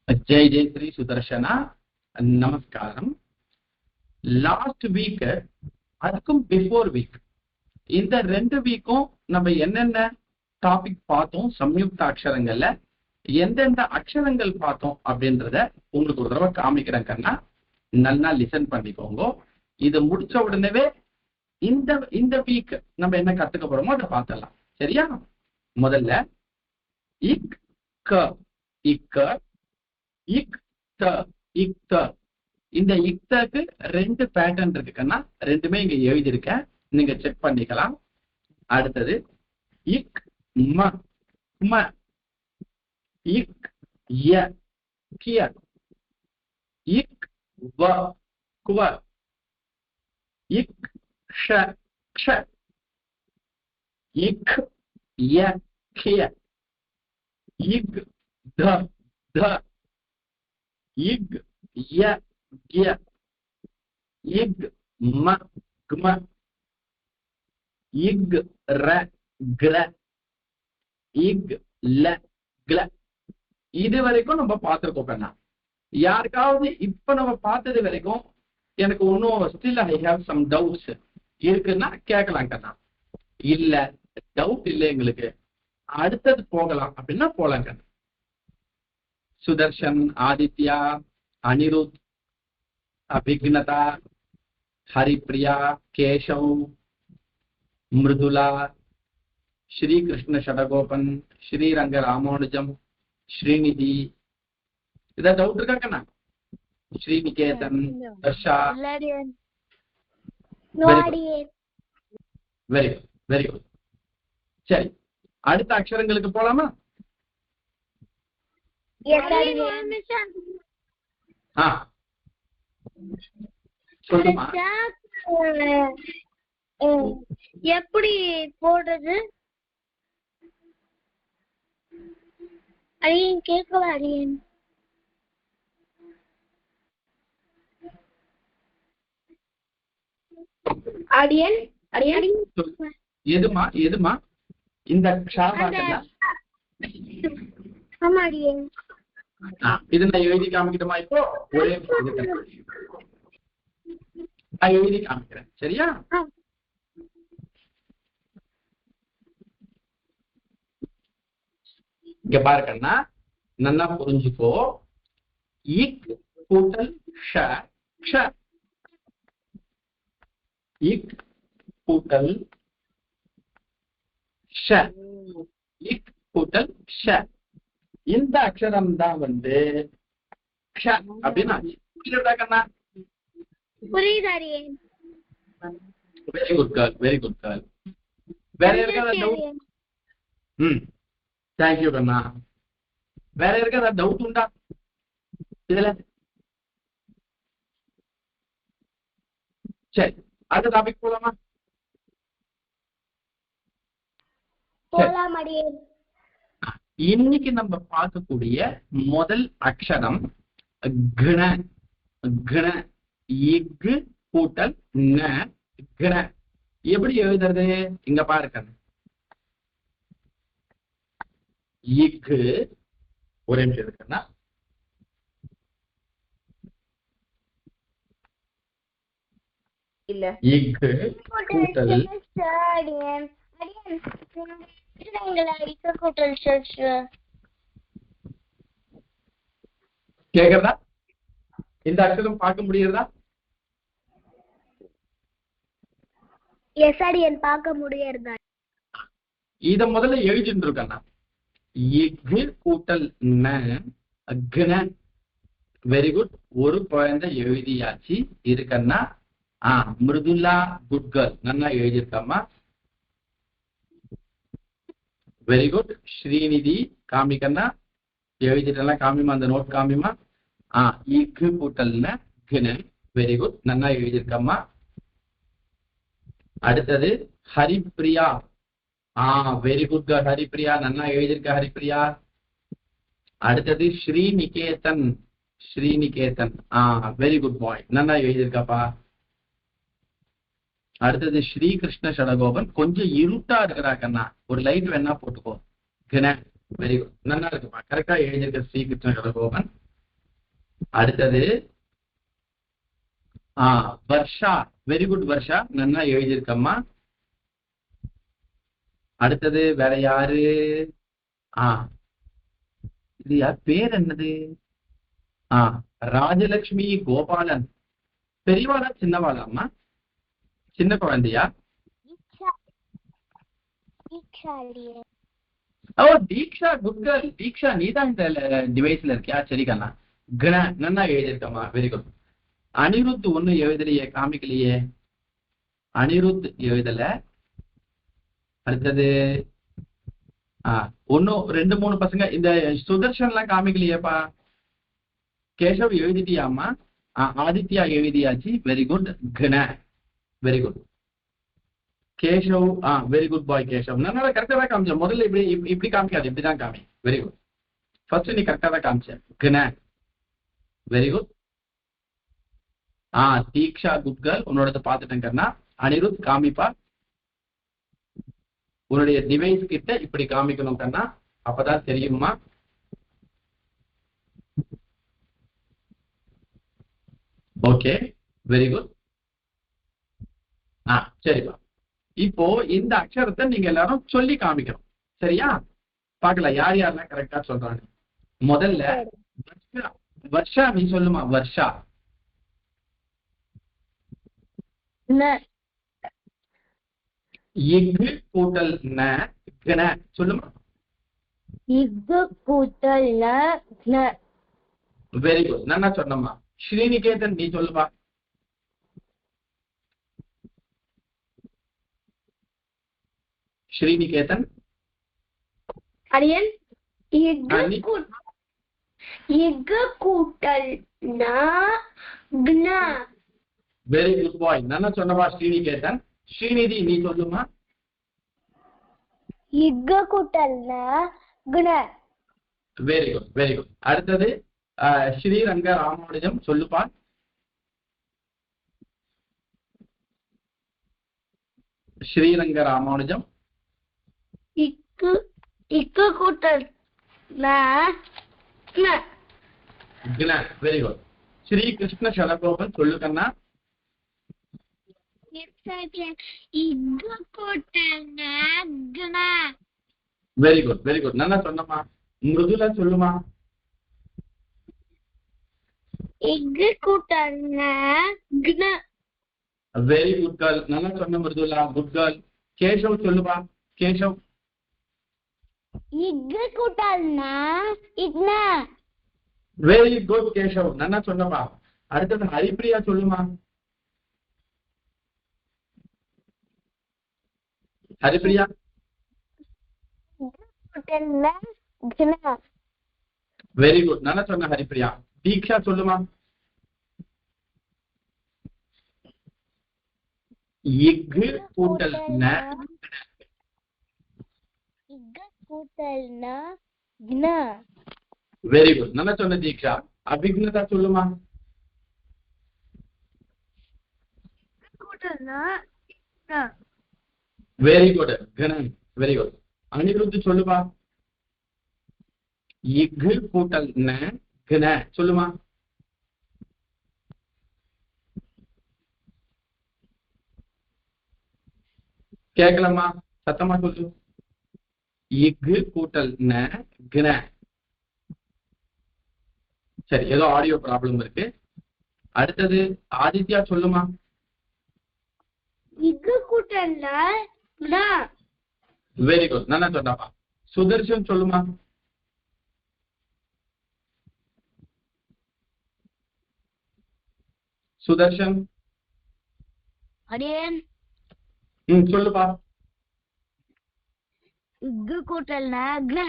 ஜெய் ஜெய் ஸ்ரீ சுதர்ஷனா. நமஸ்காரம். Last week அதுக்கும் before week இந்த 2 வீக்கும் நம்ம என்னென்ன டாபிக் பார்த்தோம், சம்யுக்த அக்ஷரங்கள்ல எந்தெந்த அக்ஷரங்கள் பார்த்தோம் அப்படின்றத உங்களுக்கு ஒரு தடவை காமிக்கிறேன் கண்ணா. நல்லா லிசன் பண்ணிக்கோங்க. இது முடிச்ச உடனே இந்த வீக் நம்ம என்ன கத்துக்க போறோமோ அதை பார்த்தலாம். சரியா? முதல்ல இக் க இக்க இக் த இக் த. இந்த இக்தக்கு 2 பேட்டர்ன் இருக்குன்னா 2மே இங்க எழுதியிருக்கேன், நீங்க செக் பண்ணிக்கலாம். அடுத்தது இக் ம ம இக் ய கிய இக் வ குவ இக் ஷ க்ஷ இக் ய கிய இக் த த இக் ய கிய இக் ம க்ம இக் ர க்ர இக் ல க்ல. இது வரைக்கும் நம்ம பார்த்திருக்கோம் கண்ணா. யாருக்காவது இப்ப நம்ம பார்த்தது வரைக்கும் எனக்கு ஒன்னும் still I have some doubts இருக்குன்னா கேட்கலாம் கண்ணா. இல்ல டவுட் இல்லை எங்களுக்கு, அடுத்தது போகலாம் அப்படின்னா போலாம் கண்ணா. சுதர்ஷன், ஆதித்யா, அனிருத், அபிக்னதா, ஹரிப்ரியா, கேசவ், மிருதுலா, ஸ்ரீகிருஷ்ண ஷடகோபன், ஸ்ரீரங்க ராமானுஜம், ஸ்ரீநிதி. ஏதாவது டவுட் இருக்கா கண்ணா? Sriniketan, Darsha. Very good very good. சரி, அடுத்த அக்ஷரங்களுக்கு போலாமா? சொல்லுமா. எப்படி போடுறது? அடியேன் கேட்கல. அடியேன் அடியேன் அடியேன் எதுமா எதுமா இந்த ஆமா அடியேன். இது நான் எழுதி காமிக்கிட்டோமா? இப்போ ஒரே நான் எழுதி காமிக்கிறேன். சரியா? இங்க பாருக்கண்ணா, நல்லா புரிஞ்சுக்கோ. இக் கூட்டல் ஷ க்ஷ. இக் கூட்டல் ஷ. இக் கூட்டல் ஷ. இந்த அக்ஷரம் தான் வந்து க்ஷ அப்படின்னா. புரியுதா கண்ணா? புரியுது. Very good girl, very good girl. வேற இருக்காத டவுட்? தேங்க்யூ கண்ணா. வேற இருக்காத டவுட் உண்டா இதுல? சரி, அடுத்த டாபிக் போலாமா? இன்னைக்கு நம்ம பார்க்கக்கூடிய முதல் அக்ஷரம் கண. கண இக்கு கூட்டல் ந கண. எப்படி எழுதுறது? இங்க பாருங்க. இக்கு ஒரே நிமிஷம் இருக்குன்னா, இல்ல இக்கு கூட்டல் கேக்குறதா? இந்த அக்ஷரம் பார்க்க முடியுறதா? பார்க்க முடியுறதா? இத முதல்ல எழுதிட்டு இருக்கேன்னா, இக்கு கூட்டல் ந கண. Very good. ஒரு குழந்தை எழுதியாச்சு இருக்கன்னா. மிருதுலா, குட் கேர்ள், நல்லா எழுதியிருக்காமா. Very good. ஸ்ரீநிதி காமிக்கன்னா எழுதிட்டெல்லாம் காமிமா, அந்த நோட் காமிமா. இக்கு கூட்டல்னா கண. வெரி குட், நல்லா எழுதியிருக்கம்மா. அடுத்தது Haripriya. Very good girl Haripriya, நல்லா எழுதியிருக்க ஹரிப்ரியா. அடுத்தது Sriniketan. Sriniketan, very good boy, நல்லா எழுதியிருக்காப்பா. அடுத்தது ஸ்ரீகிருஷ்ண ஷடகோபன். கொஞ்சம் இருட்டா இருக்கிறாக்கண்ணா, ஒரு லைட் வேணா போட்டுக்கோ. வெரி குட், நல்லா இருக்குப்பா, கரெக்டா எழுதியிருக்க ஸ்ரீகிருஷ்ண ஷடகோபன். அடுத்தது வர்ஷா. வெரி குட் வர்ஷா, நல்லா எழுதியிருக்கம்மா. அடுத்தது வேற யாரு? இது யார் பேர் என்னது? ராஜலட்சுமி கோபாலன். பெரியவாளா சின்னவாளா அம்மா? சின்ன குழந்தையா? ஓ தீக்ஷா, குட் கேர்ள். தீக்ஷா நீதான் இந்த டிவைஸ்ல இருக்கியா? சரி கண்ணா, கண நல்லா எழுதியிருக்கம்மா, வெரி குட். அனிருத் ஒண்ணு எழுதலையே, காமிக்கலையே. அனிருத் எழுதல. அடுத்தது ஒன்னும் 2-3 பசங்க. இந்த சுதர்ஷன் எல்லாம் காமிக்கலையேப்பா. கேசவ் எழுதிட்டியாமா? ஆதித்யா எழுதியாச்சு, வெரி குட். கண very good. Keshav very good boy Keshav. நல்லா கரெக்டா தான் காமிச்ச. முதல்ல இப்படி காமிக்காது, இப்படிதான் காமி. Very good. ஃபர்ஸ்ட் நீ கரெக்டா தான் காமிச்ச. கண வெரி குட். தீக்ஷா குட் கேர்ள், உன்னோட பார்த்துட்டேன் கண்ணா. அனிருத் காமிப்பா. உன்னுடைய டிவைஸ் கிட்ட இப்படி காமிக்கணும் கண்ணா, அப்பதான் தெரியுமா. Okay very good. சரிப்பா. இப்போ இந்த அக்ஷரத்தை நீங்க எல்லாரும் சொல்லி காமிக்கணும், சரியா? பார்க்கலாம் யார் யாரெல்லாம் கரெக்டா சொல்றாங்க. முதல்ல வர்ஷா, நீ சொல்லுமா. வர்ஷா. இக்கு கூட்டல் ந கண சொல்லுமா. இக்கு கூட்டல் ந. வெரி குட், நல்லா சொன்னம்மா. ஸ்ரீநிகேதன் நீ சொல்லுப்பா. ஸ்ரீநிகேதன். அரியன் இக்கு கூட்டல் ந க்ன. வெரி குட் பாய், நல்லா சொன்னப்பா ஸ்ரீநிகேதன். ஸ்ரீநிதி நீ சொல்லுமா. இக்கு கூட்டல் ந க்ன. Very good very good. அடுத்தது ஸ்ரீரங்க ராமானுஜம் சொல்லுப்பா. ஸ்ரீரங்க ராமானுஜம். இக்கு கூட்டல் ந க்ன. Very good. ஸ்ரீ கிருஷ்ண சடகோபன் சொல்லு கண்ணா. வெரி குட் வெரி குட், நல்லா சொன்னம்மா. மிருதுலா சொல்லுமா. வெரி குட் கேர்ள், நல்லா சொன்ன மிருதுலா, குட் கேர்ள். கேசவ் சொல்லுப்பா. கேசவ். வெரி குட் கேசவ், நல்லா சொன்னப்பா. அடுத்தது ஹரிப்பிரியா சொல்லுமா. ஹரிப்பிரியா. வெரி குட், நல்லா சொன்ன ஹரிப்பிரியா. தீக்ஷா சொல்லுமா. இக்கு கூட்டல் ந. வெரி குட், நல்லா சொன்ன தீக்ஷா. அபிக்னதா சொல்லுமா. வெரி குட் கணன், வெரி குட். அனிருத் சொல்லுமா. இக்கு கூட்டல் ந கண சொல்லுமா. கேட்கலாமா? சத்தமா சொல்லு. இக்கு கூட்டல் ந கண. சரி, ஏதோ ஆடியோ ப்ராப்ளம் இருக்கு. அடுத்தது ஆதித்யா சொல்லுமா. இக்கு கூட்டல் ந. வெரி குட், நல்லா சொன்னாப்பா. சுதர்ஷன் சொல்லுமா. சுதர்ஷன். அரியன் சொல்லுப்பா. இக்கு கூட்டல் ந க்ன.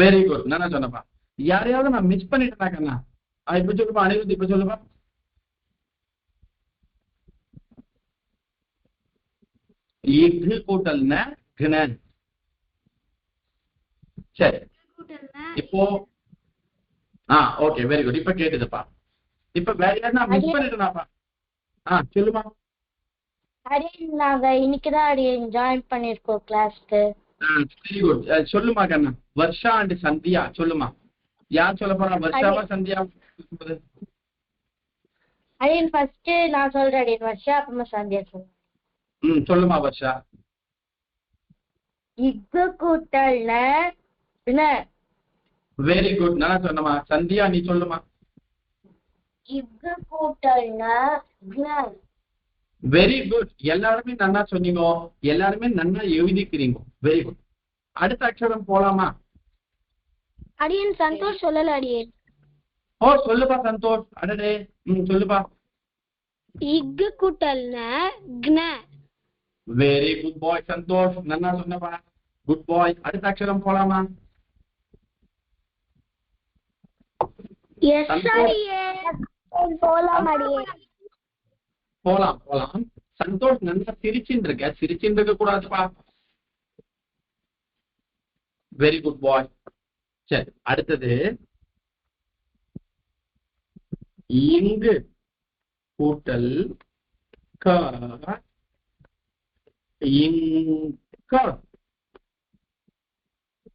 வெரி குட், நல்லா சொன்னப்பா. யாரையாவது நான் மிஸ் பண்ணிட்டேனா கண்ணா? இப்ப சொல்லுப்பா. அனிருத் இப்ப சொல்லுப்பா. இக்கு கூட்டல் ந க்ன. சரி, இப்போ ஓகே வெரி குட். இப்ப கேக்குதுப்பா. இப்ப வேற யாரும் மிஸ் பண்ணிட்டேனாப்பா? சொல்லுமா. அரியன் நாங்க இன்னைக்குதான் அரியன் ஜாயின் பண்ணிருக்கோம் கிளாஸ்க்கு. வெரி குட், சொல்லுமா கண்ணா. வர்ஷா அண்ட் சந்தியா சொல்லுமா. யார் சொல்ல போறா? வர்ஷாவா சந்தியா? அடியன் ஃபர்ஸ்ட் நான் சொல்றேன் அடியன். வர்ஷா அப்புறமா சந்தியா சொல்றேன். சொல்லுமா வர்ஷா. இக்கு கூட்டல் ந. வெரி குட், நல்லா சொன்னமா. சந்தியா நீ சொல்லுமா. இக்கு கூட்டல் ந. வெரி குட், எல்லாருமே நன்னா சொன்னீங்க, எல்லாருமே நன்னா எழுதிக்கிறீங்க. Very good. அடுத்த அக்ஷரம் போலாமா? அடியன் சந்தோஷ் சொல்லல அடியன். ஓ சொல்லுப்பா சந்தோஷ். அடடே சொல்லுப்பா. இக்கு கூட்டல் ந. வெரி குட் பாய் சந்தோஷ், நன்னா சொன்னப்பா. குட் பாய். அடுத்த அக்ஷரம் போலாமா? எஸ் அடியன். போலாம் அடியன். போலாம் போலாம். சந்தோஷ் நல்லா சிரிச்சுட்டு இருக்க, சிரிச்சுட்டு இருக்க கூடாதுப்பா. Very good boy. சரி, அடுத்தது இங்கு கூட்டல் க இங்க.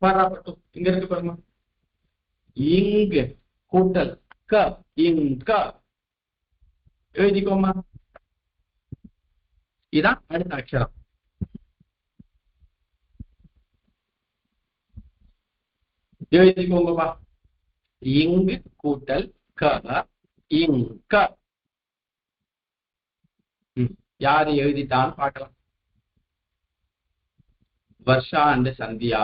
பாராட்டு இங்க இருக்கு பாருங்க. இங்கு கூட்டல் க இங்க. எழுதிக்கோமா. இதான் அடுத்த அக்ஷரம். எழுதிக்கோங்கப்பா. இங்கு கூட்டல் க இங்க. யாரு எழுதிட்டான்னு பார்க்கலாம். வர்ஷா அண்ட் சந்தியா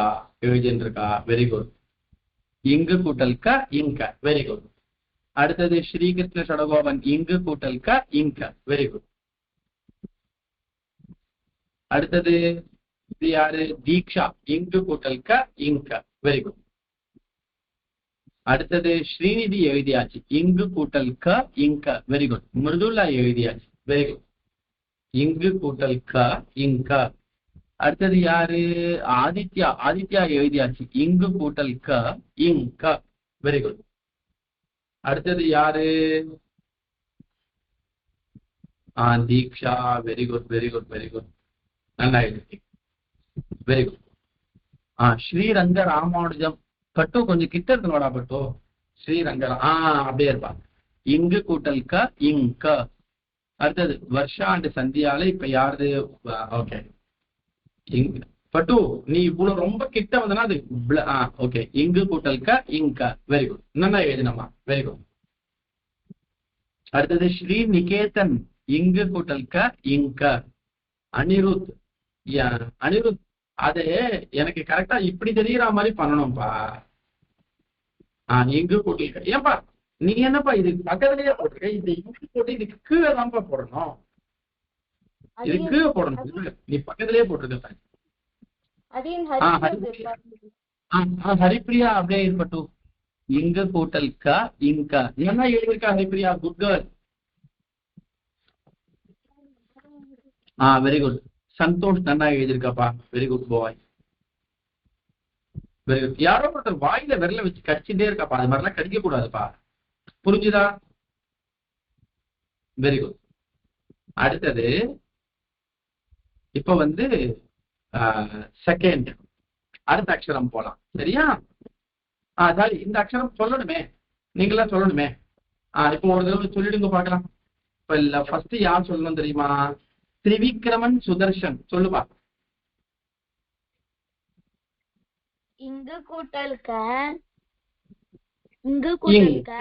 எழுதின்னு இருக்கா. Very good. இங்கு கூட்டல் க இங்க. Very good. அடுத்தது ஸ்ரீகிருஷ்ண சடகோபன் இங்கு கூட்டல் க இங்க. Very good. அடுத்தது இது யாரு? தீக்ஷா இங்கு கூட்டல் க இங்க. Very good. அடுத்தது ஸ்ரீநிதி எழுதியாச்சு இங்கு கூட்டல் க இங்க. Very good. மிருதுலா எழுதியாச்சு. Very good. இங்கு கூட்டல் க இங்க. அடுத்தது யாரு? ஆதித்யா. ஆதித்யா எழுதியாச்சு இங்கு கூட்டல் க இங்க. Very good. அடுத்தது யாரு? Diksha. Very good very good very good. நல்லா எழுதி. Very good. ஸ்ரீரங்க ராமானுஜம். பட்டு கொஞ்சம் கிட்ட இருக்கணும்டா பட்டு. ஸ்ரீரங்க அப்படியே இருப்பா. இங்கு கூட்டல் க இங்க. அடுத்தது வர்ஷா அண்ட் சந்தியால இப்ப யாரு? ஓகே பட்டு நீ இவ்வளவு ரொம்ப கிட்ட வந்தனா அது ஓகே. இங்கு கூட்டல் க இங்க. Very good. நல்லா எழுதினமா. Very good. அடுத்தது ஸ்ரீ நிகேதன் இங்கு கூட்டல் க இங்க. அனிருத். அனிருத் அது எனக்கு கரெக்டா இப்படி தெரியற மாதிரி பண்ணணும்பா. இங்கு கூட்டல். ஏன்பா நீ என்னப்பா இது பக்கத்துலயே போட்டிருக்க? இந்த இங்கு போட்டு இதுக்கு கீழே தான்ப்பா போடணும். இது கீழே போடணும். நீ பக்கத்திலேயே போட்டிருக்க. ஹரிப்பிரியா அப்படியே இருக்கட்டும். இங்கு கூட்டல் க இங்க. என்ன எழுதியிருக்கா Haripriya? Good girl. Very good. Santosh நன்னா எழுதியிருக்காப்பா. Very good boy. Very good. யாரோ ஒருத்தர் வாயில விரல வச்சு கடிச்சுட்டே இருக்காப்பா. அது மாதிரிலாம் கடிக்க கூடாதுப்பா. புரிஞ்சுதா? Very good. அடுத்தது இப்ப வந்து செகண்ட் அடுத்த அக்ஷரம் போலாம். சரியா? சாரி, இந்த அக்ஷரம் சொல்லணுமே, நீங்களா சொல்லணுமே. இப்போ ஒரு தடவை சொல்லிடுங்க பார்க்கலாம். இப்ப இல்ல ஃபர்ஸ்ட் யார் சொல்லணும் தெரியுமா? திரிவிக்ரமன் சுதர்ஷன். சொல்லுப்பா. இங்கு கூட்டல் க இங்கு கூட்டல் க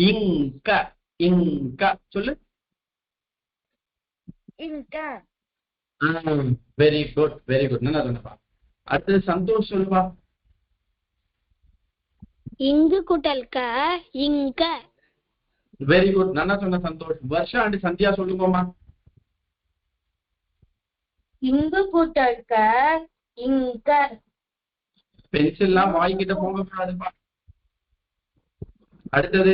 இங்க. இங்க சொல்லு. இங்க. Very good very good. நல்லா சொன்னப்பா. அடுத்தது சந்தோஷ் சொல்லுப்பா. இங்கு கூட்டல் க இங்க. Very good. நல்லா சொன்ன சந்தோஷ். வர்ஷா அண்ட் சந்தியா சொல்லுங்கம்மா. இங்கு கூட்டல் க இங்க. பென்சில்லாம் வாய்கிட்ட போக கூடாதுப்பா. அடுத்தது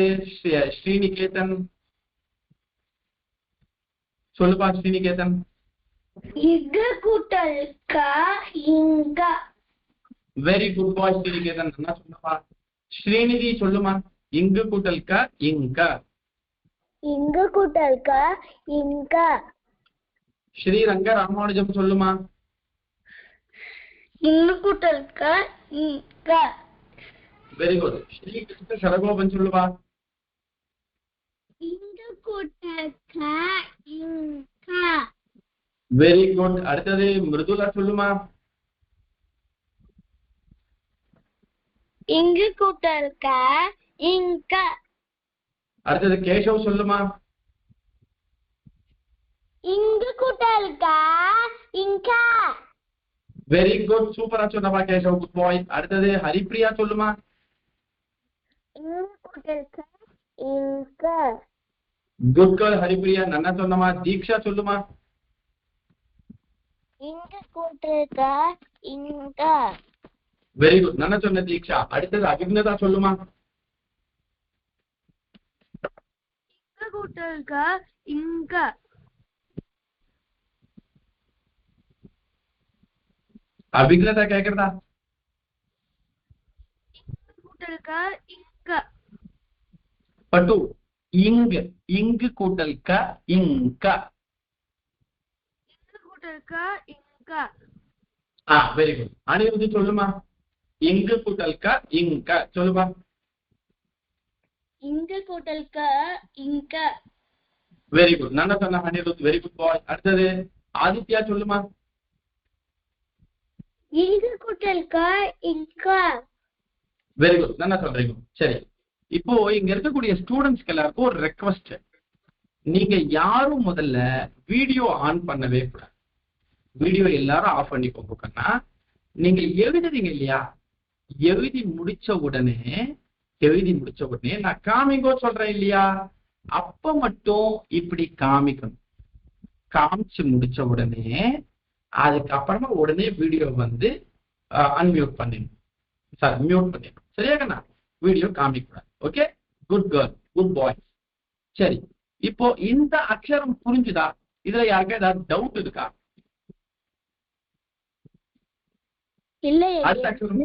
ஸ்ரீநிகேதன் சொல்லுப்பா. ஸ்ரீநிகேதன். இங்கு கூட்டல் க இங்க. வெரி குட் பாய் ஸ்ரீநிகேதன். நல்லா சொன்னப்பா. ஸ்ரீநிதி சொல்லுமா. இங்கு கூட்டல் க இங்க. இங்கு கூட்டல் க இங்க. ஸ்ரீரங்க ராமானுஜம் சொல்லுமா. இங்கு கூட்டல் க இங்க. Very good. ஸ்ரீகிருஷ்ண சடகோபன் சொல்லுவா. இங்கு கூட்டல் க இங்க. Very good. அடுத்தது மிருதுலா சொல்லுமா. இங்கு கூட்டல் க இங்க. அடுத்தது கேசவ் சொல்லுமா. இங்கு கூட்டல் க இங்க. Very good. சூப்பரா சொன்னப்பா கேசவ், குட் பாய். அடுத்தது ஹரிப்ரியா சொல்லுமா. இங்கு கூட்டல் க இங்க. குட் கேர்ள் ஹரிப்ரியா, நன்னா சொன்னமா. தீக்ஷா சொல்லுமா. இங்கு கூட்டல் க இங்க. வெரி குட், நன்னா சொன்ன தீக்ஷா. அடுத்தது அபிக்னதா சொல்லுமா. இங்கு கூட்டல் க இங்க. அபிக்னதா கேக்குறதா. கூட்டல் க இங்க. பட்டு இங்கு, இங்கு கூட்டல் க இங்க. இங்கு கூட்டல் க இங்க. Very good. அனிருத்தி சொல்லுமா. இங்கு கூட்டல் க இங்க சொல்லுமா. இங்கு கூட்டல் க இங்க. வெரி குட், நன்னா சொன்ன அனிருத், வெரி குட் பாய். அடுத்தது ஆதித்யா சொல்லுமா. இங்கு கூட்டல் க இங்க. வெரி குட், நன்னா சொல்றீங்க. சரி, இப்போ இங்க இருக்கக்கூடிய ஸ்டூடெண்ட்ஸ்க்கு எல்லாருக்கும் ஒரு ரெக்வஸ்ட். நீங்க யாரும் முதல்ல வீடியோ ஆன் பண்ணவே கூடாது. வீடியோ எல்லாரும் ஆஃப் பண்ணிக்கோங்க. கண்ணா, நீங்க எழுதுறீங்க இல்லையா, எழுதி முடிச்ச உடனே நான் காமிங்கோ சொல்றேன் இல்லையா, அப்ப மட்டும் இப்படி காமிக்கணும். காமிச்சு முடிச்ச உடனே அதுக்கப்புறமா உடனே வீடியோ வந்து அன்மியூட் பண்ணிடணும். சாரி, மியூட் பண்ணிடணும். சரியா கண்ணா? வீடியோ காமிக்கூடாது. Okay, good girl, good boy. சரி, இப்போ இந்த அக்ஷரம் புரிஞ்சுதா? இதுல யாருக்கா ஏதாவது டவுட் இருக்கா? இல்லையே. அடுத்த அக்ஷரம்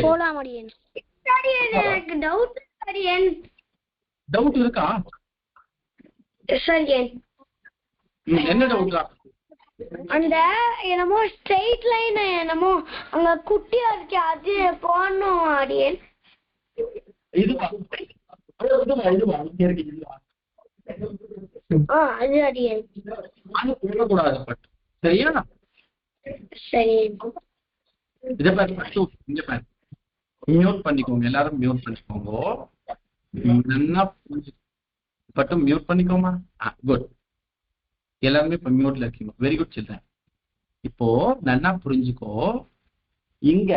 போலாம் அடியேன். எனக்கு டவுட் அடியேன். டவுட் இருக்கா? சரி, என்ன டவுட்டா? அந்த என்னமோ ஸ்ட்ரெயிட் லைன் என்னமோ அங்க குட்டியா இருக்கு, அது போடணும் அடியேன். இதுவா இதுவா இங்க இருக்கு, இதுவா? அது அடியேன். அது போடக்கூடாது. பட் சரியா? சரி. இதை பாரு, இங்க பாரு, மியூட் பண்ணிக்கோங்க. எல்லாரும் மியூட் பண்ணிக்கோங்க. நல்லா பட்டு மியூட் பண்ணிக்கோமா. குட். எல்லாருமே இப்ப மியூட்ல இருக்கீங்க. Very good children. இப்போ நல்லா புரிஞ்சுக்கோ. இங்க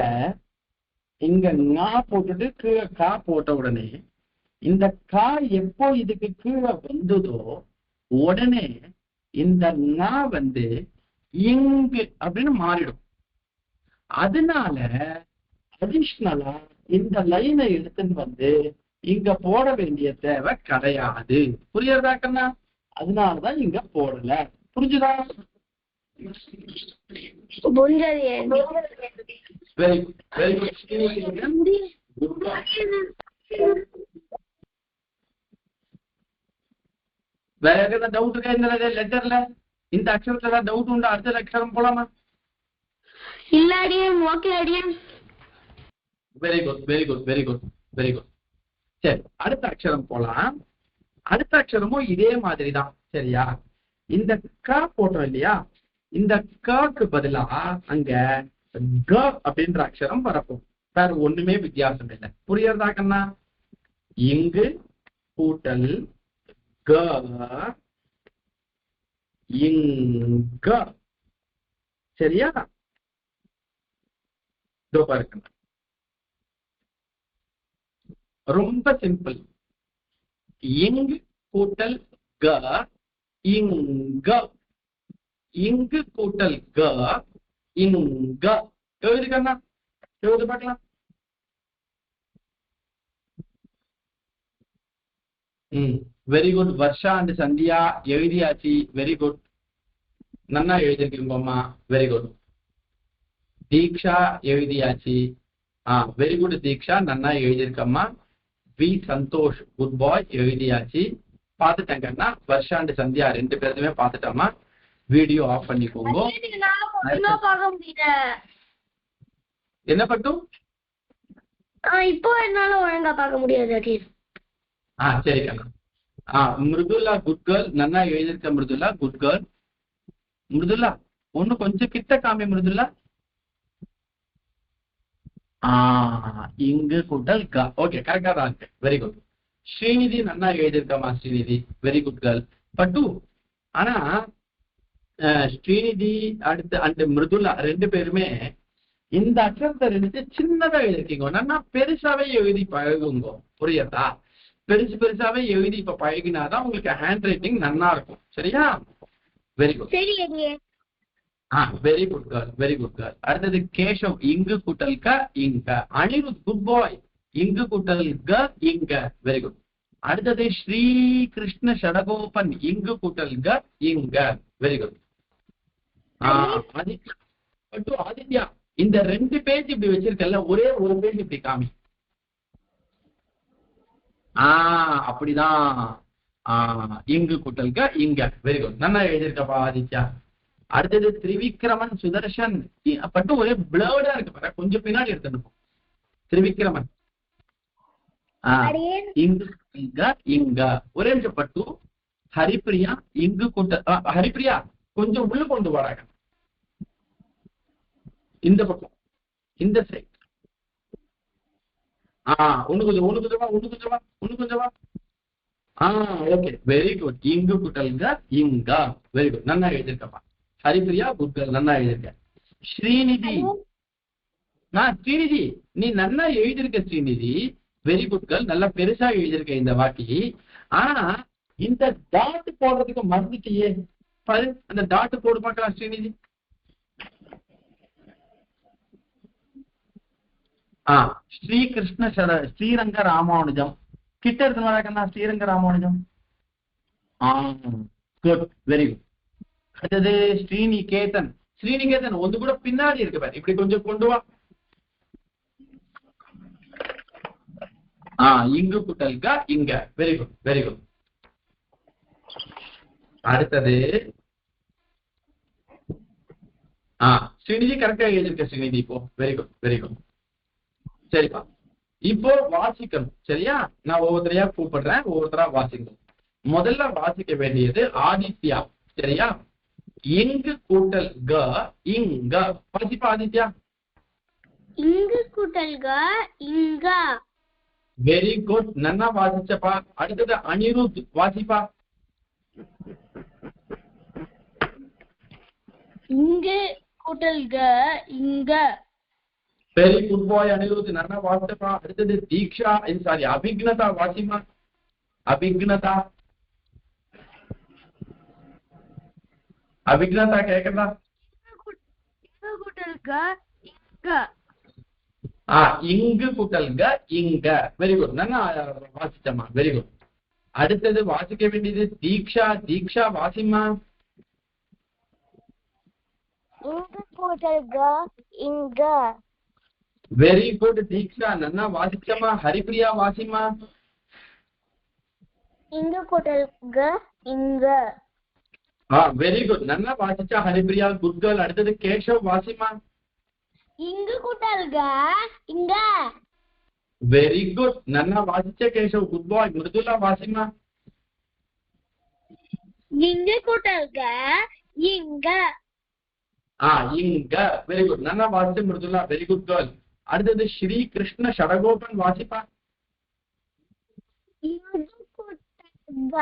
இங்க ஞா போட்டுட்டு கீழே கா போட்ட உடனே இந்த கா எப்போ இதுக்கு கீழே வந்ததோ உடனே இந்த ஞா வந்து இங்கு அப்படின்னு மாறிடும். அதனால அடிஷ்னலா இந்த லைனை எடுத்துன்னு வந்து இங்க போட வேண்டிய தேவை கிடையாது. புரியுறதா கண்ணா? அதனாலதான் இங்க போடல. புரிஞ்சுதா? Very good, very good. வேற ஏதாவது டவுட் இருக்கா இந்த லெட்டர்ல? இந்த அக்ஷரத்துல ஏதாவது டவுட் உண்டா? அடுத்த அக்ஷரம் போலாமா? இல்ல அடியேன். ஓகே அடியேன். Very good, very good, very good, very good. சரி, அடுத்த அக்ஷரம் போலாம். அடுத்த அக்ஷரமும் இதே மாதிரி தான். சரியா? இந்த க போட்டோம் இல்லையா, இந்த கக்கு பதிலா அங்க க அப்படின்ற அக்ஷரம் வரப்போம். வேற ஒண்ணுமே வித்தியாசம் இல்லை. புரியறதா கண்ணா? இங்கு கூட்டல் க இங்க. சரியா? பாருங்க, ரொம்ப சிம்பிள். இங்கு கூட்டல் க இங்க. இங்கு கூட்டல் க இங்க. எழுதுக்கண்ணா, எழுது பார்க்கலாம். Very good. Varsha and Sandhya எழுதியாச்சு. வெரி குட், நன்னா எழுதிருக்கீங்கம்மா. Very good. தீக்ஷா எழுதியாச்சு. வெரி குட் தீக்ஷா, நன்னா எழுதியிருக்கம்மா. வி சந்தோஷ், குட் பாய், எழுதியாச்சு. பார்த்துட்டேங்கன்னா வர்ஷா அண்ட் சந்தியா ரெண்டு பேருமே பார்த்துட்டோமா. வீடியோ ஆஃப் பண்ணிக்கோங்க. என்ன பட்டும்? இப்போ என்னால ஒழுங்கா பார்க்க முடியாது ஆடியன். சரி கண்ணா. மிருதுலா குட் கேர்ள், நன்னா எழுதியிருக்க மிருதுலா, குட் கேர்ள். மிருதுலா ஒண்ணு கொஞ்சம் கிட்ட காமி மிருதுலா. இங்கு கூட்டல் க. ஓகே, கரெக்டா தான் இருக்கு. Very good. ஸ்ரீநிதி நன்னா எழுதியிருக்கமா ஸ்ரீநிதி, வெரி குட் கேர்ள். பட்டு ஆனா ஸ்ரீநிதி அடுத்து அந்த மிருதுலா ரெண்டு பேருமே இந்த அக்ஷரத்தை ரெண்டு சின்னதா எழுதிருக்கீங்க. நன்னா பெருசாவே எழுதி பழகுங்க, புரியுதா? பெருசாவே எழுதி இப்ப பழகினாதான் உங்களுக்கு ஹேண்ட் ரைட்டிங் நன்னா இருக்கும். சரியா? Very good. Very good girl, very good girl. அடுத்தது கேஷவ், இங்கு கூட்டல் க இங்க. அனிருத் குட் பாய், இங்கு கூட்டல் க இங்க, வெரி குட். அடுத்தது ஸ்ரீ கிருஷ்ண ஷடகோபன், இங்கு கூட்டல் க இங்க, வெரி குட். ஆதித்யா இந்த 2 பேஜ் இப்படி வச்சிருக்கல, ஒரே ஒரு பேஜ் இப்படி காமி. அப்படிதான். இங்கு கூட்டல் க இங்க, வெரி குட். நல்லா எழுதியிருக்கப்பா ஆதித்யா. அடுத்தது திரிவிக்ரமன் சுதர்ஷன். பட்டு ஒரே பிளர்டா இருக்கு பாரு, கொஞ்சம் பின்னாடி எடுத்துட்டு. திரிவிக்ரமன் இங்க இங்க, ஒரே நிமிஷம் பட்டு. ஹரிப்பிரியா இங்கு கூட்ட, ஹரிப்பிரியா கொஞ்சம் உள்ள கொண்டு வராங்க, இந்த பக்கம், இந்த சைட். ஒண்ணு கொஞ்சம் வா. Okay, very good. இங்கு கூட்டல்ங்க இங்க, வெரி குட். நல்லா எழுதியிருக்கப்பா ஹரிப்பிரியா, குட் கேர்ள், நல்லா எழுதியிருக்க. ஸ்ரீநிதி, ஸ்ரீநிதி நீ நல்லா எழுதியிருக்க ஸ்ரீநிதி, வெரி குட் கேர்ள். நல்லா பெருசா எழுதியிருக்க இந்த வாட்டி. ஆனா இந்த டாட் போடுறதுக்கு மறந்துட்டியே பாரு, அந்த டாட் போடு பார்க்கலாம் ஸ்ரீநிதி. ஸ்ரீகிருஷ்ண ஸ்ரீரங்க ராமானுஜம் கிட்ட எடுத்துன்னு வராக்கண்ணா. Sriranga Ramanujam, good, very good. அடுத்தது ஸ்ரீநிகேதன். ஸ்ரீநிகேதன் ஒன்று கூட பின்னாடி இருக்கு பாரு, இப்படி கொஞ்சம் கொண்டு வா. இங்கு குட்டல்கா இங்க, வெரி குட், வெரி குட். அடுத்தது ஸ்ரீநிதி கரெக்டா எழுதியிருக்க ஸ்ரீநிதி இப்போ, வெரி குட், வெரி குட். சரிப்பா, இப்போ வாசிக்கணும். சரியா? நான் ஒவ்வொருத்தரையா கூப்பிடுறேன், ஒவ்வொருத்தரா வாசிக்கணும். முதல்ல வாசிக்க வேண்டியது ஆதித்யா. சரியா? இங்கு கூட்டல் க இங்க, வாசிப்பா ஆதித்யா. இங்கு கூட்டல் க இங்க, வெரி குட், நன்னா வாசிச்சப்பா. அடுத்தது அனிருத், வாசிப்பா. இங்கு கூட்டல் க இங்க, வெரி குட் பாய் அனிருத், நன்னா வாசிச்சப்பா. அடுத்தது தீக்ஷா, சாரி அபிக்னதா, வாசிமா. அபிக்னதா, அபிக்னதா கேக்குதா? இங்கு கூட்டல்ங்க இங்க, வெரி குட், நன்னா வாசிச்சம்மா, வெரி குட். அடுத்தது வாசிக்க வேண்டியது தீக்ஷா. தீக்ஷா வாசிமா. இங்கு கூட்டல் க இங்க, வெரி குட் தீக்ஷா, நன்னா வாசிச்சம்மா. ஹரிப்பிரியா வாசிமா. இங்கு கூட்டல் க இங்க, வெரி குட், நன்னா வாசிச்சா ஹரிப்பிரியா, குட் கேர்ள். அடுத்தது கேஷவ், வாசிமா. இங்கு கூட்டல் க இங்க, வெரி குட், நன்னா வாசிச்ச கேஷவ், குட் பாய். மிருதுலா வாசிமா. இங்கு கூட்டல் க இங்க, இங்க, வெரி குட், நன்னா வாசிச்ச மிருதுலா, வெரி குட் கேர்ள். அடுத்தது ஸ்ரீ கிருஷ்ண ஷடகோபன், வாசிப்பா. இங்கு கூட்டல் க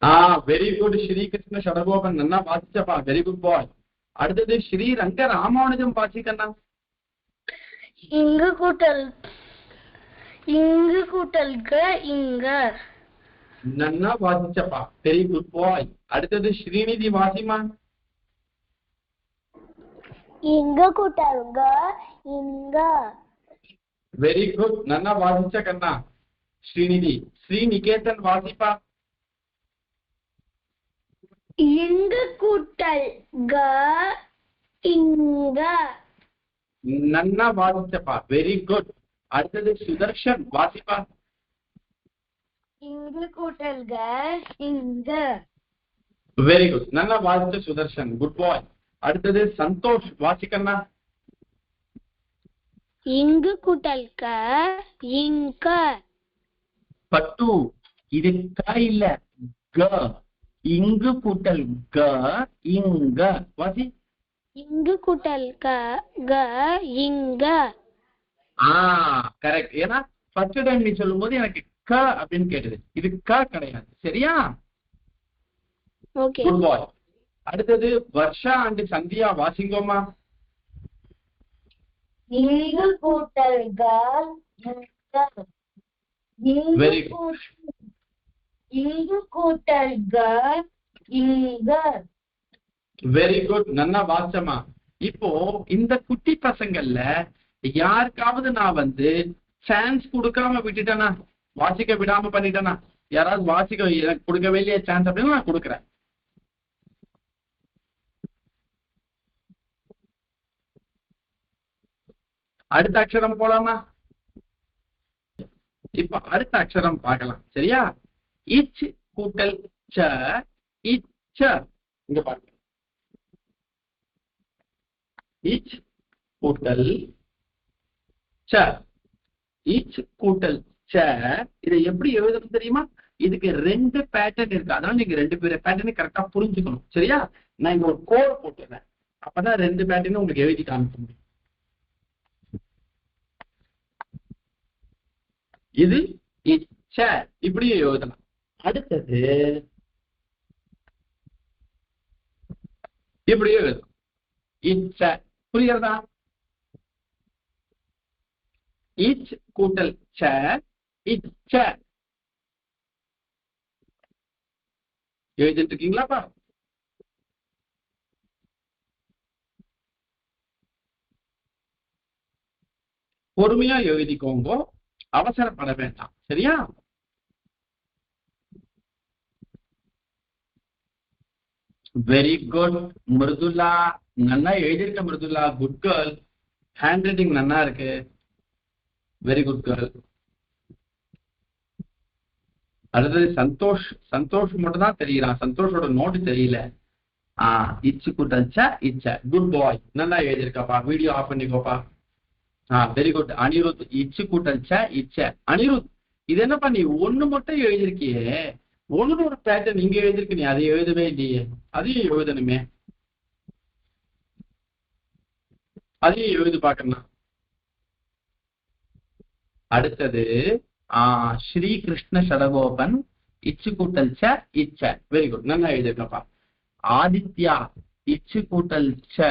இங்க, வெரி குட் ஸ்ரீ கிருஷ்ண ஷடகோபன், நன்னா வாசிச்சப்பா, வெரி குட் பாய். அடுத்தது ஸ்ரீ ரங்க ராமானுஜம், வாசிக்கண்ணா. இங்கு கூட்டல் க இங்க, நன்னா வாசிச்சப்பா, வெரி குட் பாய். அடுத்தது ஸ்ரீநிதி, வாசிமா. இங்கு கூட்டல் க இங்க, வெரி குட், நன்னா வாசிச்ச கண்ணா ஸ்ரீநிதி. ஸ்ரீநிகேதன், வாசிப்பா. இங்கு கூட்டல் க இங்க, நன்னா வாசிச்சப்பா, வெரி குட். அடுத்தது சுதர்ஷன், வாசிப்பா. இங்கு கூட்டல் க இங்க, வெரி குட், நல்லா வாசிச்ச சுதர்ஷன், குட் பாய். அடுத்தது சந்தோஷ், வாசிக்கண்ணா. இங்கு கூட்டல் க இங்க. பட்டு இது க இல்ல க. இங்கு கூட்டல் க இங்க. வாசி. இங்கு கூட்டல் க க இங்க. கரெக்ட். ஏன்னா ஃபர்ஸ்ட் டைம் நீ சொல்லும் போது எனக்கு க அப்படின்னு கேட்டது. இது க கிடையாது. சரியா? ஓகே. Good boy. அடுத்தது வர்ஷா அண்ட் சந்தியா வாசிங்கோமா. இங்கு கூட்டல் க வெரி குட். இங்கு கூட்டல் க இங்க. Very good. நல்லா வாசமா. இப்போ இந்த குட்டி பசங்கள்ல யாருக்காவது நான் சான்ஸ் கொடுக்காம விட்டுட்டேனா, வாசிக்க விடாம பண்ணிட்டேனா, யாராவது வாசிக்க எனக்கு கொடுக்கவே இல்லையா சான்ஸ் அப்படின்னு நான் கொடுக்குறேன். அடுத்த அக்ஷரம் போலாமா? இப்ப அடுத்த அக்ஷரம் பார்க்கலாம். சரியா? இச் கூட்டல் ச இச்ச. இங்க பாருங்க. இச் கூட்டல் ச. இச் கூட்டல் ச. இதை எப்படி எழுதணும் தெரியுமா? இதுக்கு 2 பேட்டர்ன் இருக்கு. அதனால நீங்க 2 பேட்டர்னை கரெக்டா புரிஞ்சுக்கணும். சரியா? நான் இங்க ஒரு கோட் போட்டுறேன். அப்பதான் 2 பேட்டர்ன் உங்களுக்கு எழுதி காமிக்க முடியும். இது இச்ச. இப்படியே எழுதலாம். அடுத்தது இப்படியே எழுதலாம். இச்ச. புரியுறதா? இச் கூட்டல் ச இச்ச. எழுதிட்டு இருக்கீங்களாப்பா? பொறுமையா எழுதிக்கோங்க, அவசரப்பட வேண்டாம். சரியா? Very good Mrudula. நல்லா எழுதிருக்க Mrudula. Good girl. Handwriting நல்லா இருக்கு. Very good girl. அடுத்தது சந்தோஷ். சந்தோஷ் மட்டும் தான் தெரியுறான். சந்தோஷோட நோட்டு தெரியல. இச்சு கூட்டல் ச இச்ச. Good boy. நல்லா எழுதிருக்கப்பா. வீடியோ ஆஃப் பண்ணிக்கோப்பா. Very good. அனிருத். இச்சு கூட்டல் ச இச்ச. அனிருத், இது என்னப்பா நீ ஒண்ணு மட்டும் எழுதிருக்கியே, ஒண்ணு ஒரு பேட்டர்ன் இங்க எழுதிருக்கு, நீ அதை எழுதவே இல்லையே. அதையும் எழுதணுமே. அதையும் எழுதி பார்க்கணும். அடுத்தது ஸ்ரீ கிருஷ்ண சடகோபன். இச்சு கூட்டல் ச இச்ச. Very good. நல்லா எழுதிருக்கப்பா. ஆதித்யா. இச்சு கூட்டல் ச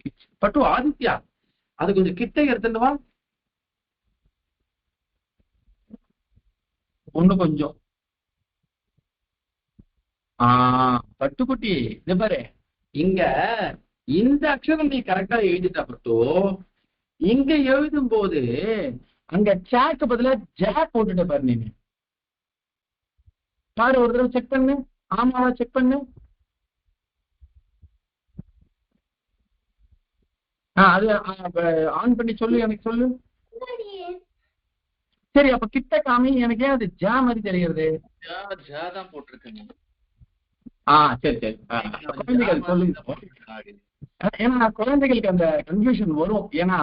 இச்ச. பட்டு ஆதித்யா, அது கொஞ்சம் கிட்ட எடுத்துட்டு வா. ஒண்ணு கொஞ்சம். பட்டுக்குட்டி, இது பாரு, இங்க இந்த அக்ஷரம் நீ கரெக்டா எழுதிட்ட. பட்டு இங்க எழுதும் போது அங்க சேக்கு பதிலா ஜ போட்டுட்ட பாரு. நீங்க பாரு, ஒரு தடவை செக் பண்ணு. ஆமாவா செக் பண்ணு. அது ஆன் பண்ணி சொல்லு, எனக்கு சொல்லு. சரி, அப்ப கிட்ட காமி. எனக்கு ஏன் அது ஜா மாதிரி தெரிகிறது? சரி சரி. குழந்தைகள் சொல்லுங்க. ஏன்னா குழந்தைகளுக்கு அந்த கன்ஃபியூஷன் வரும். ஏன்னா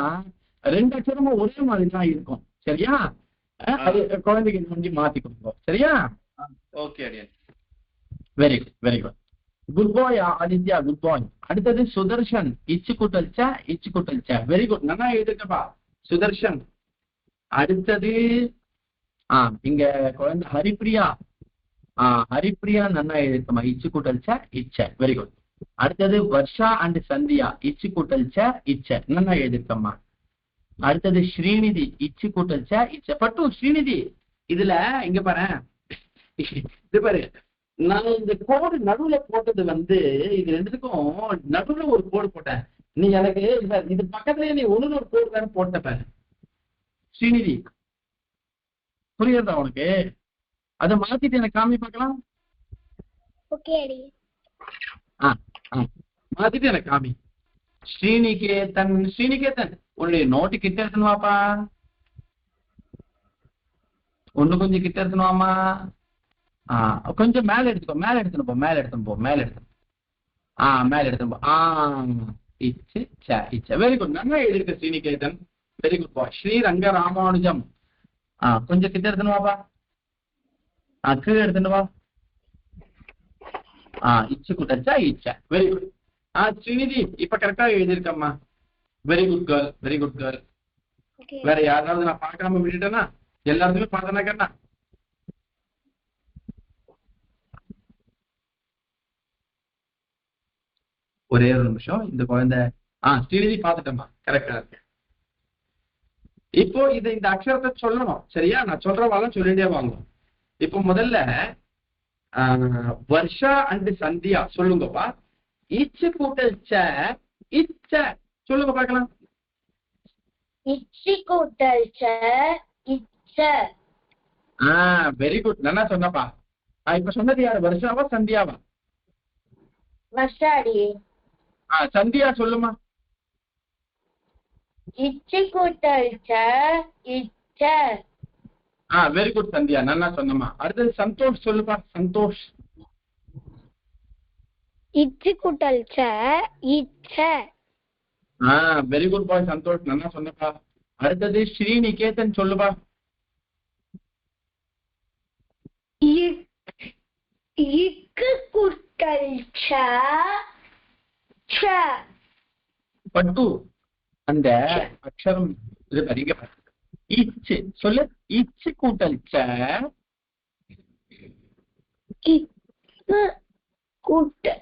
2 அக்ஷரமும் ஒரே மாதிரி தான் இருக்கும். சரியா? அது குழந்தைகள் கொஞ்சம் மாத்தி கொடுப்போம். சரியா? Okay. Very good, very good. Good boy Aditya. Good boy. அடுத்தது சுதர்ஷன். இச்சு கூட்டல் ச இச்சு கூட்டல் ச. Very good. நல்லா எழுதுக்கப்பா சுதர்ஷன். அடுத்தது இங்க குழந்தை ஹரிப்ரியா. ஹரிப்ரியா நல்லா எழுதுக்கமா. இச்சு கூட்டல் ச இச்ச. Very good. அடுத்தது வர்ஷா அண்ட் சந்தியா. இச்சு கூட்டல் ச இச்ச. நல்லா எழுதிருக்கம்மா. அடுத்தது ஸ்ரீநிதி. இச்சு கூட்டல் ச இச்ச. பட்டு ஸ்ரீநிதி, இதுல இங்க பாரு, இது பாரு, நான் இந்த கோடு நடுவுல போட்டது இது 2த்துக்கும் நடுவுல ஒரு கோடு போட்டேன். நீ எனக்கு இது பக்கத்துலயே நீ ஒண்ணு ஒரு கோடு தானே போட்ட பாரு ஸ்ரீநிதி. புரியுறதா உனக்கு? அதை மாத்திட்டு எனக்கு காமி பார்க்கலாம். மாத்திட்டு எனக்கு காமி. ஸ்ரீநிகேதன். ஸ்ரீநிகேதன், உன்னுடைய நோட்டு கிட்ட எடுத்துன்னு வாப்பா. ஒண்ணு கொஞ்சம் கிட்ட எடுத்துன்னு வாமா. கொஞ்சம் மேல எடுத்துக்கோ. மேல எடுத்துன்னு போ. மேல எடுத்துன்னு போ. மேல எடுத்து மேல எடுத்துன்னு போ. இச்சு ச இச்ச. Very good. நல்லா எழுதிருக்க Srinikethan. Very good boy. Sriranga Ramanujam. கொஞ்சம் கிட்ட எடுத்துன்னு வாப்பா. கீழே எடுத்துன்னு வா. இச்சு கூட்டச்சா இச்சா. Very good. ஸ்ரீநிதி இப்ப கரெக்டா எழுதியிருக்கம்மா. Very good girl, very good girl. வேற யாராவது நான் பார்க்காம விட்டுட்டேன்னா? எல்லாருமே பார்த்தேன்னா ஒரே ஒரு நிமிஷம். இந்த குழந்தை ஸ்ரீநிதி பார்த்துட்டேம்மா, கரெக்டா இருக்கு. இப்போ இந்த அக்ஷரத்தை சொல்லணும், சரியா? நான் சொல்றவாலும் சொல்லிட்டே வாங்க. இப்போ முதல்ல வர்ஷா அண்ட் சந்தியா சொல்லுங்கப்பா. இச்சு கூட்டல் ச இச்ச சொல்லுங்க பார்க்கலாம். இச்சு கூட்டல் ச இச்ச. வெரி குட், நல்லா சொன்னப்பா. இப்ப சொன்னது யாரு, வர்ஷாவா சந்தியாவா? வர்ஷாடி. சந்தியா சொல்லுமா. இச்சு கூட்டல் ச இச்ச. வெரி குட் சந்தியா, நல்லா சொன்னமா. அடுத்தது சந்தோஷ் சொல்லுப்பா. சந்தோஷ். இச்சு கூட்டல் ச இச்ச. வெரி குட் பாய் சந்தோஷ், நல்லா சொன்னப்பா. அடுத்தது ஸ்ரீநிகேதன் சொல்லுப்பா. இக்கு கூட்டல் ச ச. பட்டு அந்த அக்ஷரம் இது அதிக இச்சு சொல்லு. இச்சு கூட்டல் ச இக்கு கூட்டல்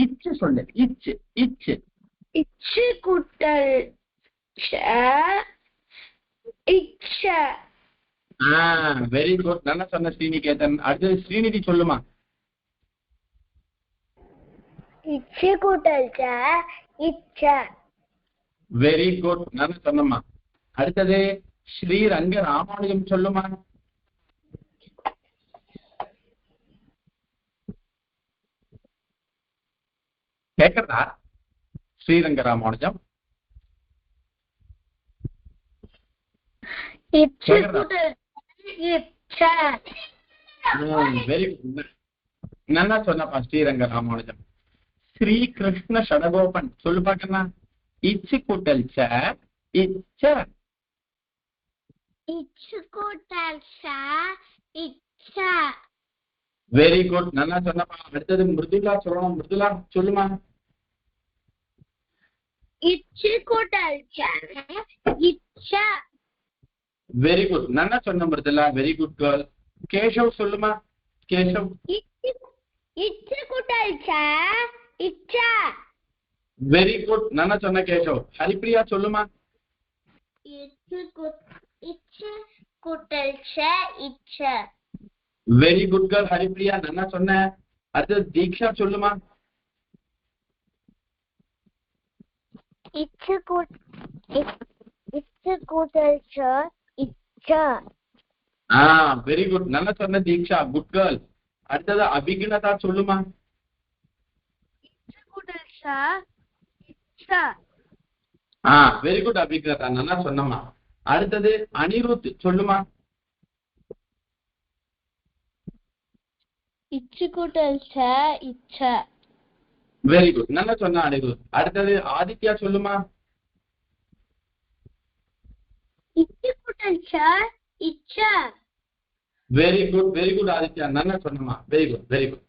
இச்சு சொல்லு. இச்சு இச்சு இச்சு கூட்டல் ச இச்ச. வெரி குட், நல்லா சொன்ன ஸ்ரீநிகேதன். அடுத்தது ஸ்ரீநிதி சொல்லுமா. இச்சு கூட்டல் ச இச்ச. வெரி குட், நல்லா சொன்னம்மா. அடுத்தது ஸ்ரீரங்க ராமானுஜம் சொல்லுமா. கேக்குறதா? ஸ்ரீரங்க ராமானுஜம் வெரி குட், நல்லா சொன்னப்பா. ஸ்ரீரங்க ராமானுஜம். ஸ்ரீ கிருஷ்ண ஷடகோபன் சொல்லு பாக்கண்ணா. இச்சு கூட்டல் ச இச்ச. இச்சு கூட்டல் ச இச்ச. வெரி குட், நல்லா சொன்னப்பா. அடுத்தது மிருதுலா சொல்லணும். மிருதுலா சொல்லுமா. இச்சு கூட்டல் ச இச்ச. வெரி குட், நல்லா சொன்ன Mridula. Very good girl. Keshav சொல்லுமா. கேஷவ். இச்சு கூட்டல் ச இச்ச. வெரி குட், நல்லா சொன்ன கேஷவ். ஹரிப்ரியா சொல்லுமா. இச்சு கூட்டல் ச இச்ச. வெரி குட் கேர்ள் ஹரிப்ரியா, நல்லா சொன்ன. அடுத்தது தீக்ஷா சொல்லுமா. இச்சு கூட்டல் ச இச்ச. வெரி குட், நல்லா சொன்ன தீக்ஷா. Good girl. அடுத்தது அபிகினதா சொல்லுமா. இச்சு கூட்டல் ச இச்ச. வெரி குட் அபிகினதா, நல்லா சொன்னமா. அடுத்தது அனிருத் சொல்லுமா. இச்சு கூட்டல் ச இச்ச. வெரி குட், நல்லா சொன்ன அனிருத். அடுத்தது ஆதித்யா சொல்லுமா. இச்சு கூட்டல் ச இச்ச. Very good, very good Aditya, நல்லா சொன்னமா. Very good, very good,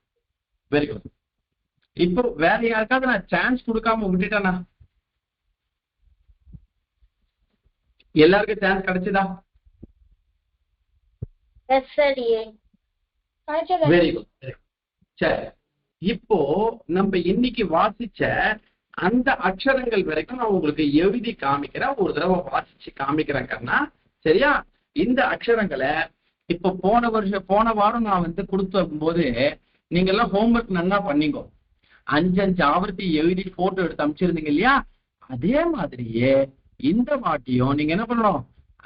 very good. இப்போ வேற யாருக்காவது நான் சான்ஸ் கொடுக்காம விட்டுட்டேனா? எல்லாருக்கும் சான்ஸ் கிடைச்சதா? Very good. சரி, இப்போ நம்ம இன்னைக்கு வாசிச்ச அந்த அக்ஷரங்கள் வரைக்கும் நான் உங்களுக்கு எழுதி காமிக்கிறேன். ஒரு தடவை வாசிச்சு காமிக்கிறேன் கண்ணா, சரியா? இந்த அக்ஷரங்களை இப்போ போன வாரம் நான் கொடுத்த போது நீங்க எல்லாம் ஹோம்ஒர்க் நல்லா பண்ணிக்கோ. 5 ஆவர்த்தி எழுதி போட்டோ எடுத்து அமைச்சிருந்தீங்க இல்லையா? அதே மாதிரியே இந்த வாட்டியும் நீங்க என்ன பண்ணணும்,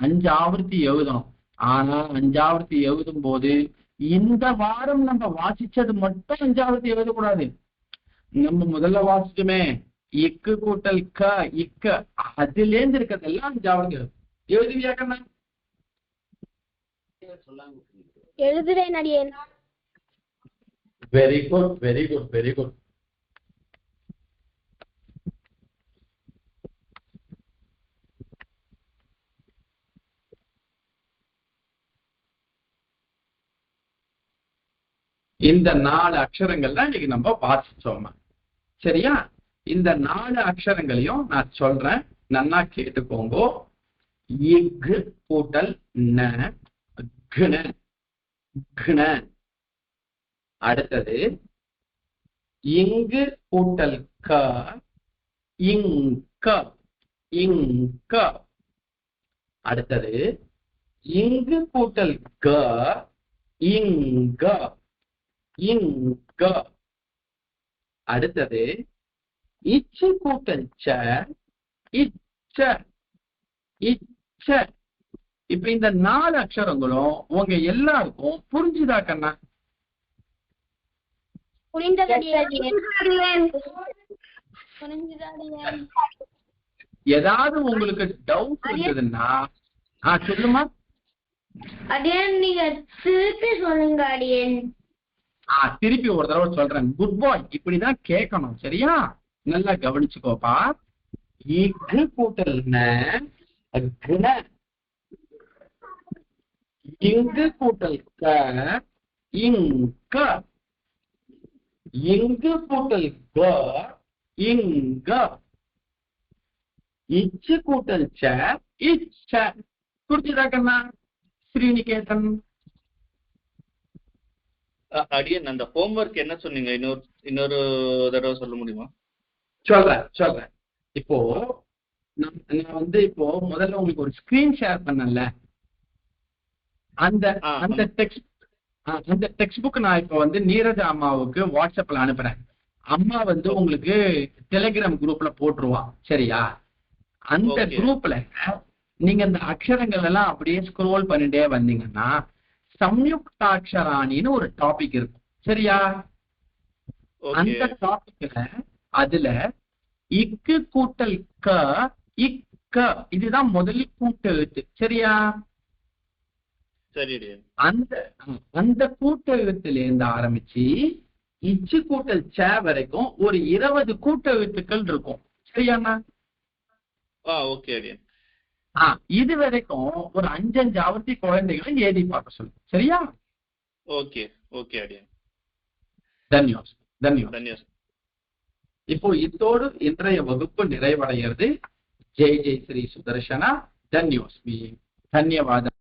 5 ஆவர்த்தி எழுதணும். ஆனா 5 ஆவர்த்தி எழுதும் போது இந்த வாரம் நம்ம வாசிச்சது மட்டும் 5 ஆவர்த்தி எழுதக்கூடாது. நம்ம முதல்ல வாசிச்சுமே இக்கு கூட்டல் க இக்க, அதுல இருந்து இருக்கிறதெல்லாம் 5 ஆவர்த்தி எழுதுவியா கண்ணா? எழுதுறேன். Very good, very good, very good. இந்த 4 அக்ஷரங்கள் தான் இன்னைக்கு நம்ம வாசிச்சோம். சரியா? இந்த 4 அக்ஷரங்களையும் நான் சொல்றேன், நன்னா கேட்டுக்கோங்க. இக் கூட்டல் ந கண கண. அடுத்தது இங்கு கூட்டல் க இங்க இங்க. அடுத்தது இங்கு கூட்டல் க இங்க இங்க. அடுத்தது இச்சு கூட்டல் ச இச்ச இச்ச. இப்ப இந்த 4 அக்ஷரங்களும் உங்க எல்லாருக்கும் புரிஞ்சுதா கண்ணா? ஏதாவது உங்களுக்கு டவுட் இருந்ததுன்னா சொல்லுமா. அடியன் நீங்க திருப்பி சொல்லுங்க அடியன். திருப்பி ஒரு தடவை சொல்றேன். குட் பாய், இப்படிதான் கேட்கணும். சரியா? நல்லா கவனிச்சுக்கோப்பா. இக்கு கூட்டல் ந கண இங்கு கூட்டல் க இங்க இங்கு கூட்டல் க இங்க இச்சு கூட்டல் ச இச்ச. புரிஞ்சுதா கண்ணா? ஸ்ரீநிகேதன் அடியன் அந்த ஹோம்வொர்க் என்ன சொன்னீங்க? இன்னொரு தடவை சொல்ல முடியுமா? சொல்றேன். இப்போ நான் இப்போ முதல்ல உங்களுக்கு ஒரு ஸ்கிரீன் ஷேர் பண்ணல. அந்த டெக்ஸ்ட் புக் நான் இப்போ நீரஜா அம்மாவுக்கு வாட்ஸ்அப்ல அனுப்புறேன். அம்மா உங்களுக்கு டெலிகிராம் குரூப்ல போட்டுருவா. சரியா? அந்த குரூப்ல நீங்க இந்த அக்ஷரங்கள் எல்லாம் அப்படியே ஸ்க்ரோல் பண்ணிட்டே வந்தீங்கன்னா சம்யுக்தாட்சராணின்னு ஒரு டாபிக் இருக்கும். சரியா? அந்த டாபிக்ல அதுல இக்கு கூட்டல் க இக்க இதுதான் முதல் கூட்டு எழுத்து. சரியா? அந்த கூட்டு எழுத்துல இருந்து ஆரம்பிச்சு இச்சு கூட்டல் ச வரைக்கும் ஒரு 20 கூட்டு எழுத்துக்கள் இருக்கும். சரியாண்ணா? இது வரைக்கும் ஒரு 5 ஆவர்த்தி குழந்தைகளை எழுதி பார்க்க சொல்லு. சரியா? தன்யவாதம். இப்போ இத்தோடு இன்றைய வகுப்பு நிறைவடைகிறது. ஜெய் ஜெய் ஸ்ரீ சுதர்சனா. தன்யோஸ்மி. தன்யவாதம்.